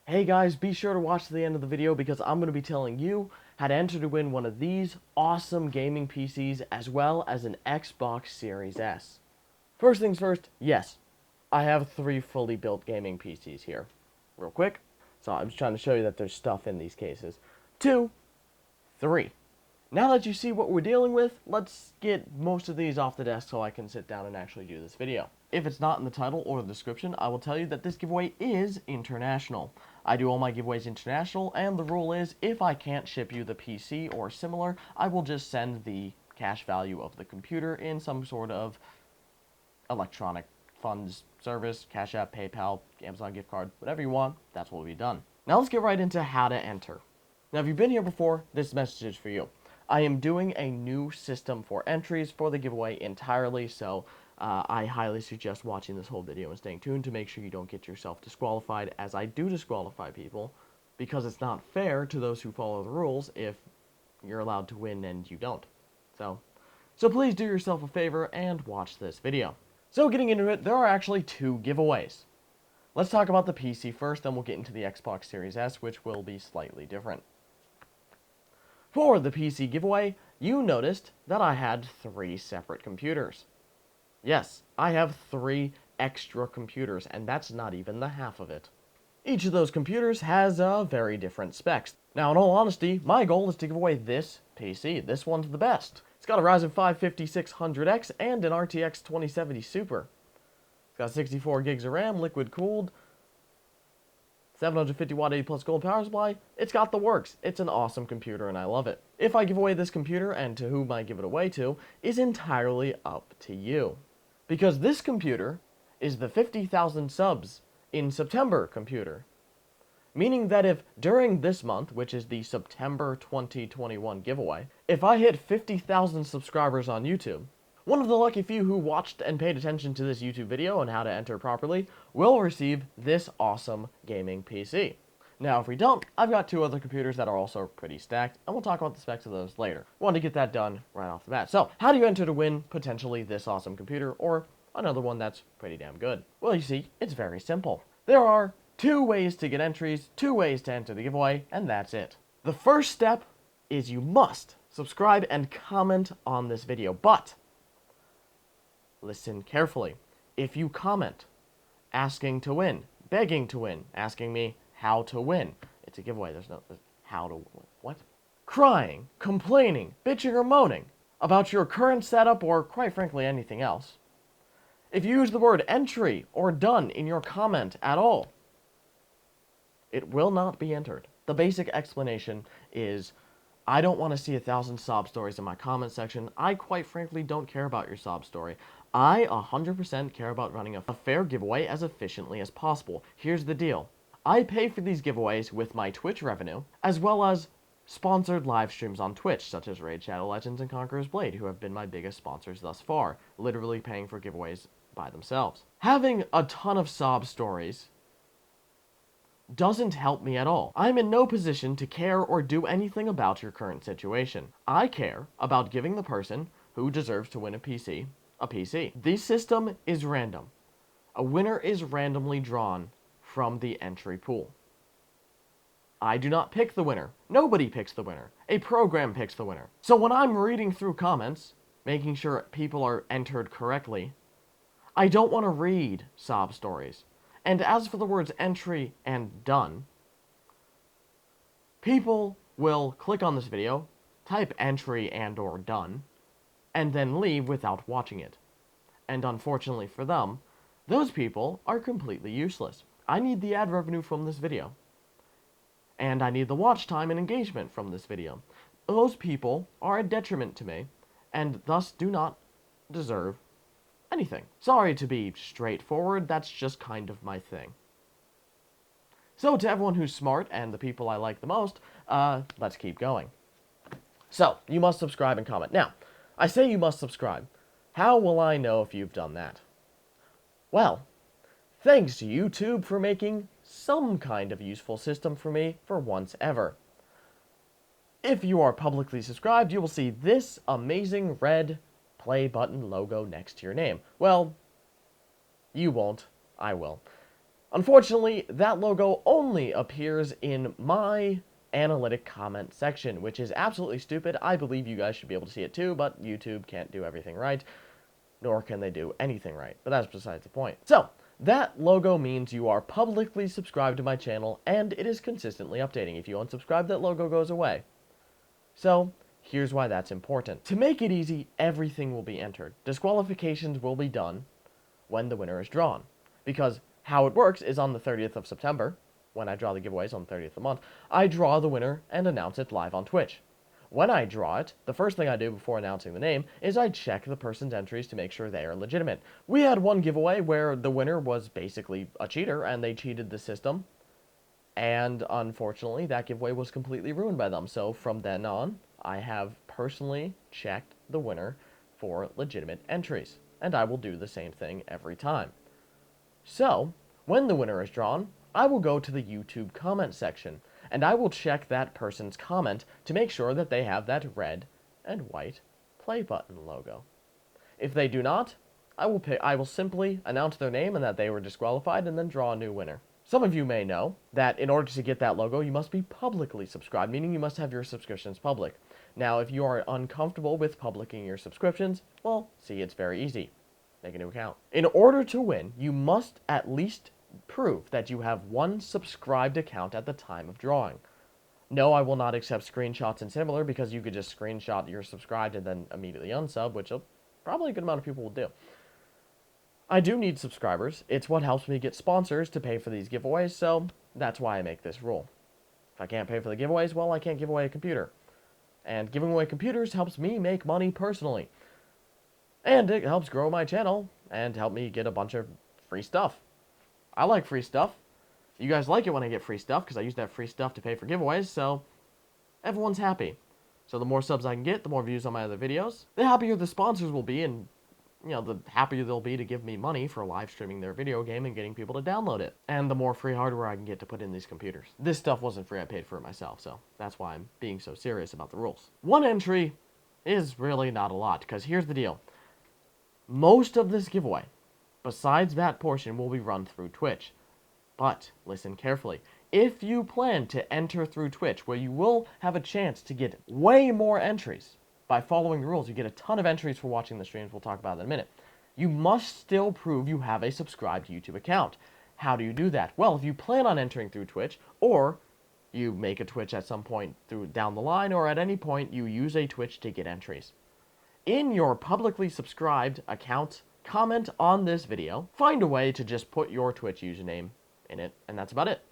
Hey guys, be sure to watch to the end of the video because I'm going to be telling you how to enter to win one of these awesome gaming PCs as well as an Xbox Series S. First things first, yes, I have 3 fully built gaming PCs here. Real quick, so I'm just trying to show you that there's stuff in these cases. 2, 3. Now that you see what we're dealing with, let's get most of these off the desk so I can sit down and actually do this video. If it's not in the title or the description, I will tell you that this giveaway is international. I do all my giveaways international, and the rule is if I can't ship you the PC or similar, I will just send the cash value of the computer in some sort of electronic funds service, Cash App, PayPal, Amazon gift card, whatever you want, that's what will be done. Now let's get right into how to enter. Now if you've been here before, this message is for you. I am doing a new system for entries for the giveaway entirely, so I highly suggest watching this whole video and staying tuned to make sure you don't get yourself disqualified, as I do disqualify people, because it's not fair to those who follow the rules if you're allowed to win and you don't. So please do yourself a favor and watch this video. So getting into it, there are actually 2 giveaways. Let's talk about the PC first, then we'll get into the Xbox Series S, which will be slightly different. For the PC giveaway, you noticed that I had 3 separate computers. Yes, I have 3 extra computers, and that's not even the half of it. Each of those computers has very different specs. Now, in all honesty, my goal is to give away this PC. This one's the best. It's got a Ryzen 5 5600X and an RTX 2070 Super. It's got 64 gigs of RAM, liquid cooled, 750 watt 80 plus gold power supply. It's got the works. It's an awesome computer and I love it. If I give away this computer and to whom I give it away to is entirely up to you. Because this computer is the 50,000 subs in September computer. Meaning that if during this month, which is the September 2021 giveaway, if I hit 50,000 subscribers on YouTube, one of the lucky few who watched and paid attention to this YouTube video on how to enter properly will receive this awesome gaming PC. Now, if we don't, I've got 2 other computers that are also pretty stacked, and we'll talk about the specs of those later. Want to get that done right off the bat. So, how do you enter to win potentially this awesome computer, or another one that's pretty damn good? Well, you see, it's very simple. There are 2 ways to get entries, 2 ways to enter the giveaway, and that's it. The first step is you must subscribe and comment on this video, but listen carefully. If you comment asking to win, begging to win, asking me how to win, it's a giveaway, there's how to win. What? Crying, complaining, bitching or moaning about your current setup or quite frankly anything else. If you use the word entry or done in your comment at all, it will not be entered. The basic explanation is I don't want to see 1,000 sob stories in my comment section. I quite frankly don't care about your sob story. I 100% care about running a fair giveaway as efficiently as possible. Here's the deal. I pay for these giveaways with my Twitch revenue, as well as sponsored live streams on Twitch, such as Raid Shadow Legends and Conqueror's Blade, who have been my biggest sponsors thus far, literally paying for giveaways by themselves. Having a ton of sob stories doesn't help me at all. I'm in no position to care or do anything about your current situation. I care about giving the person who deserves to win a PC a PC. This system is random. A winner is randomly drawn from the entry pool. I do not pick the winner. Nobody picks the winner. A program picks the winner. So when I'm reading through comments, making sure people are entered correctly, I don't want to read sob stories. And as for the words entry and done, people will click on this video, type entry and or done, and then leave without watching it. And unfortunately for them, those people are completely useless. I need the ad revenue from this video. And I need the watch time and engagement from this video. Those people are a detriment to me, and thus do not deserve anything. Sorry to be straightforward, that's just kind of my thing. So to everyone who's smart and the people I like the most, let's keep going. So, you must subscribe and comment. Now, I say you must subscribe. How will I know if you've done that? Well, thanks to YouTube for making some kind of useful system for me for once ever. If you are publicly subscribed, you will see this amazing red play button logo next to your name. Well, you won't. I will. Unfortunately, that logo only appears in my analytic comment section, which is absolutely stupid. I believe you guys should be able to see it too, but YouTube can't do everything right, nor can they do anything right. But that's besides the point. So, that logo means you are publicly subscribed to my channel, and it is consistently updating. If you unsubscribe, that logo goes away. So, here's why that's important. To make it easy, everything will be entered. Disqualifications will be done when the winner is drawn. Because how it works is on the 30th of September, when I draw the giveaways on the 30th of the month, I draw the winner and announce it live on Twitch. When I draw it, the first thing I do before announcing the name is I check the person's entries to make sure they are legitimate. We had one giveaway where the winner was basically a cheater and they cheated the system. And unfortunately, that giveaway was completely ruined by them. So from then on, I have personally checked the winner for legitimate entries. And I will do the same thing every time. So, when the winner is drawn, I will go to the YouTube comment section, and I will check that person's comment to make sure that they have that red and white play button logo. If they do not, I will simply announce their name and that they were disqualified and then draw a new winner. Some of you may know that in order to get that logo, you must be publicly subscribed, meaning you must have your subscriptions public. Now, if you are uncomfortable with publishing your subscriptions, well, see, it's very easy. Make a new account. In order to win, you must at least prove that you have one subscribed account at the time of drawing. No, I will not accept screenshots and similar because you could just screenshot you're subscribed and then immediately unsub, which probably a good amount of people will do. I do need subscribers. It's what helps me get sponsors to pay for these giveaways, so that's why I make this rule. If I can't pay for the giveaways, well, I can't give away a computer. And giving away computers helps me make money personally. And it helps grow my channel and help me get a bunch of free stuff. I like free stuff. You guys like it when I get free stuff because I use that free stuff to pay for giveaways, so everyone's happy. So the more subs I can get, the more views on my other videos, the happier the sponsors will be, and the happier they'll be to give me money for live streaming their video game and getting people to download it. And the more free hardware I can get to put in these computers. This stuff wasn't free, I paid for it myself, so that's why I'm being so serious about the rules. One entry is really not a lot, because here's the deal. Most of this giveaway, besides that portion, will be run through Twitch. But, listen carefully, if you plan to enter through Twitch, where you will have a chance to get way more entries, by following the rules, you get a ton of entries for watching the streams, we'll talk about that in a minute, you must still prove you have a subscribed YouTube account. How do you do that? Well, if you plan on entering through Twitch, or you make a Twitch at some point down the line, or at any point you use a Twitch to get entries. In your publicly subscribed account, comment on this video, find a way to just put your Twitch username in it, and that's about it.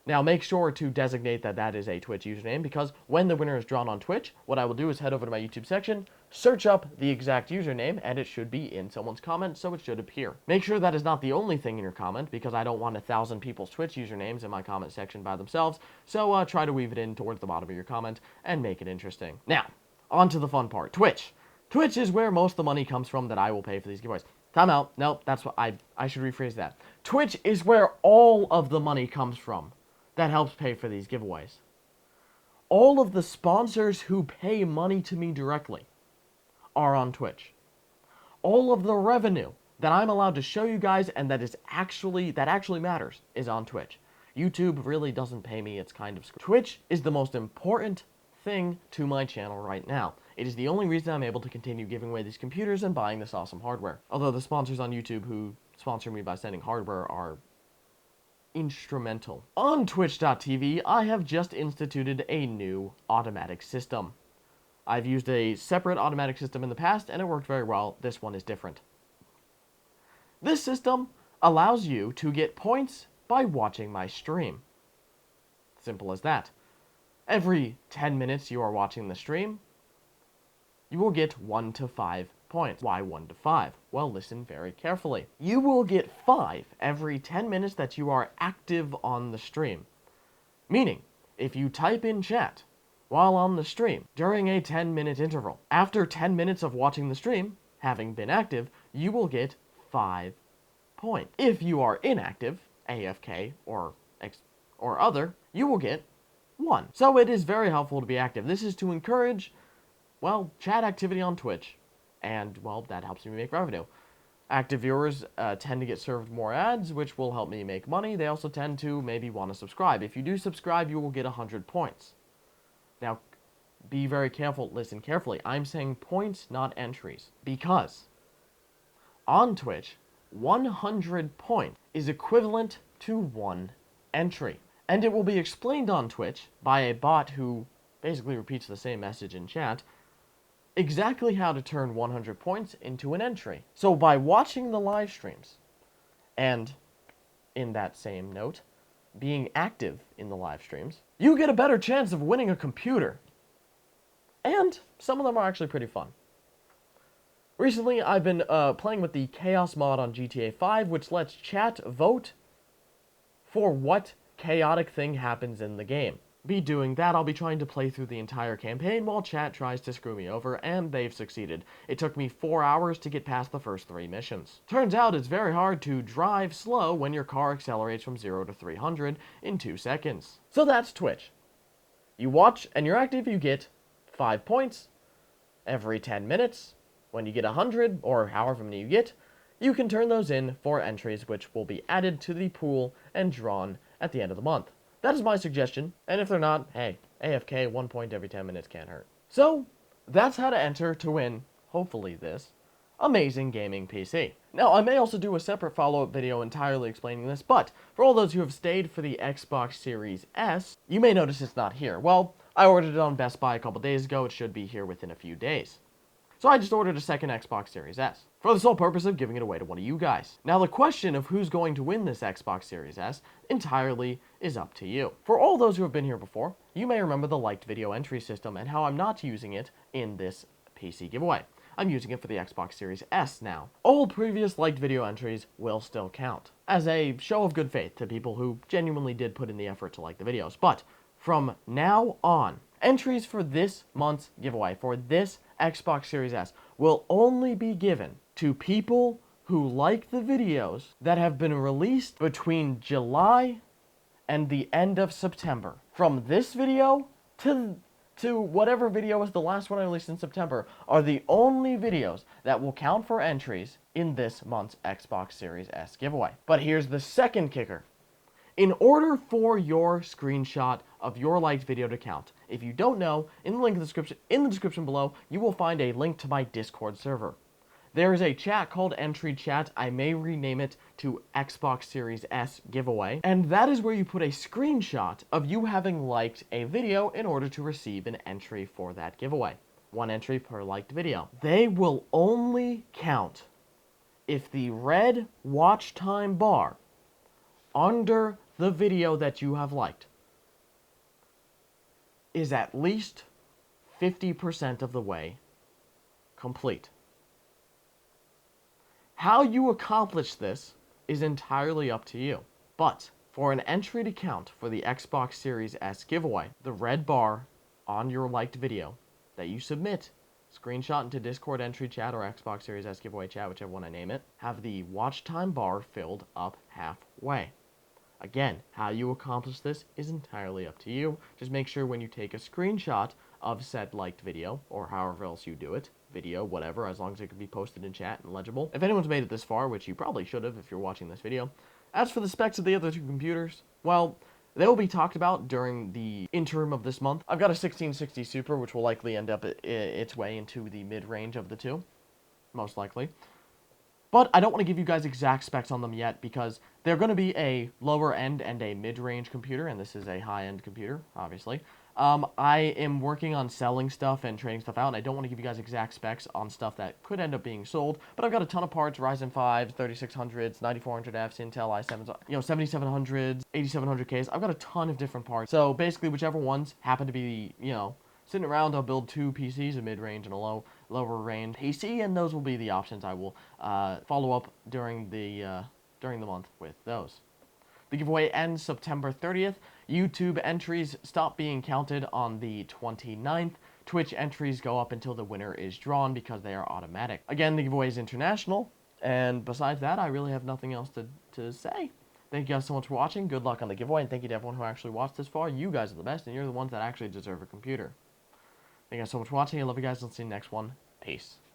Now make sure to designate that that is a Twitch username, because when the winner is drawn on Twitch, what I will do is head over to my YouTube section, search up the exact username, and it should be in someone's comment, so it should appear. Make sure that is not the only thing in your comment, because I don't want 1,000 people's Twitch usernames in my comment section by themselves, so try to weave it in towards the bottom of your comment and make it interesting. Now, on to the fun part, Twitch. Twitch is where most of the money comes from that I will pay for these giveaways. Time out. Nope, that's what I should rephrase that. Twitch is where all of the money comes from that helps pay for these giveaways. All of the sponsors who pay money to me directly are on Twitch. All of the revenue that I'm allowed to show you guys and that actually matters is on Twitch. YouTube really doesn't pay me, it's kind of screwed. Twitch is the most important thing to my channel right now. It is the only reason I'm able to continue giving away these computers and buying this awesome hardware. Although the sponsors on YouTube who sponsor me by sending hardware are instrumental. On Twitch.tv, I have just instituted a new automatic system. I've used a separate automatic system in the past and it worked very well. This one is different. This system allows you to get points by watching my stream. Simple as that. Every 10 minutes you are watching the stream, you will get 1 to 5 points. Why 1 to 5? Well, listen very carefully. You will get 5 every 10 minutes that you are active on the stream. Meaning, if you type in chat while on the stream during a 10-minute interval, after 10 minutes of watching the stream, having been active, you will get 5 points. If you are inactive, AFK or other, you will get 1. So it is very helpful to be active. This is to encourage, well, chat activity on Twitch. And, well, that helps me make revenue. Active viewers tend to get served more ads, which will help me make money. They also tend to maybe want to subscribe. If you do subscribe, you will get 100 points. Now, be very careful. Listen carefully. I'm saying points, not entries. Because on Twitch, 100 points is equivalent to 1 entry. And it will be explained on Twitch by a bot who basically repeats the same message in chat, exactly how to turn 100 points into an entry. So by watching the live streams, and in that same note, being active in the live streams, you get a better chance of winning a computer. And some of them are actually pretty fun. Recently, I've been playing with the Chaos mod on GTA 5, which lets chat vote for what chaotic thing happens in the game. Be doing that, I'll be trying to play through the entire campaign while chat tries to screw me over, and they've succeeded. It took me 4 hours to get past the first 3 missions. Turns out it's very hard to drive slow when your car accelerates from 0 to 300 in 2 seconds. So that's Twitch. You watch and you're active, you get 5 points every 10 minutes. When you get 100, or however many you get, you can turn those in for entries which will be added to the pool and drawn at the end of the month. That is my suggestion, and if they're not, hey, AFK, 1 point every 10 minutes can't hurt. So, that's how to enter to win, hopefully this, amazing gaming PC. Now, I may also do a separate follow-up video entirely explaining this, but for all those who have stayed for the Xbox Series S, you may notice it's not here. Well, I ordered it on Best Buy a couple days ago. It should be here within a few days. So I just ordered a second Xbox Series S, for the sole purpose of giving it away to one of you guys. Now the question of who's going to win this Xbox Series S entirely is up to you. For all those who have been here before, you may remember the liked video entry system and how I'm not using it in this PC giveaway. I'm using it for the Xbox Series S now. All previous liked video entries will still count, as a show of good faith to people who genuinely did put in the effort to like the videos. But from now on, entries for this month's giveaway, for this Xbox Series S, will only be given to people who like the videos that have been released between July and the end of September. From this video to whatever video was the last one I released in September are the only videos that will count for entries in this month's Xbox Series S giveaway. But here's the second kicker. In order for your screenshot of your liked video to count, if you don't know, in the description below, you will find a link to my Discord server. There is a chat called Entry Chat. I may rename it to Xbox Series S giveaway, and that is where you put a screenshot of you having liked a video in order to receive an entry for that giveaway. 1 entry per liked video. They will only count if the red watch time bar under the video that you have liked is at least 50% of the way complete. How you accomplish this is entirely up to you. But for an entry to count for the Xbox Series S giveaway, the red bar on your liked video that you submit, screenshot into Discord Entry Chat or Xbox Series S giveaway chat, whichever one I name it, have the watch time bar filled up halfway. Again, how you accomplish this is entirely up to you. Just make sure when you take a screenshot of said liked video, or however else you do it, video, whatever, as long as it can be posted in chat and legible. If anyone's made it this far, which you probably should have if you're watching this video. As for the specs of the other 2 computers, well, they will be talked about during the interim of this month. I've got a 1660 Super, which will likely end up its way into the mid-range of the 2, most likely. But I don't want to give you guys exact specs on them yet because they're going to be a lower end and a mid-range computer, and this is a high-end computer, obviously. I am working on selling stuff and trading stuff out, and I don't want to give you guys exact specs on stuff that could end up being sold, but I've got a ton of parts, Ryzen 5s, 3600s, 9400Fs, Intel i7s, 7700s, 8700Ks. I've got a ton of different parts, so basically whichever ones happen to be, sitting around, I'll build 2 PCs, a mid-range and a lower range PC, and those will be the options I will follow up during the month with those. The giveaway ends September 30th. YouTube entries stop being counted on the 29th. Twitch entries go up until the winner is drawn because they are automatic. Again, the giveaway is international, and besides that, I really have nothing else to say. Thank you guys so much for watching. Good luck on the giveaway, and thank you to everyone who actually watched this far. You guys are the best, and you're the ones that actually deserve a computer. Thank you guys so much for watching. I love you guys. I'll see you in the next one. Peace.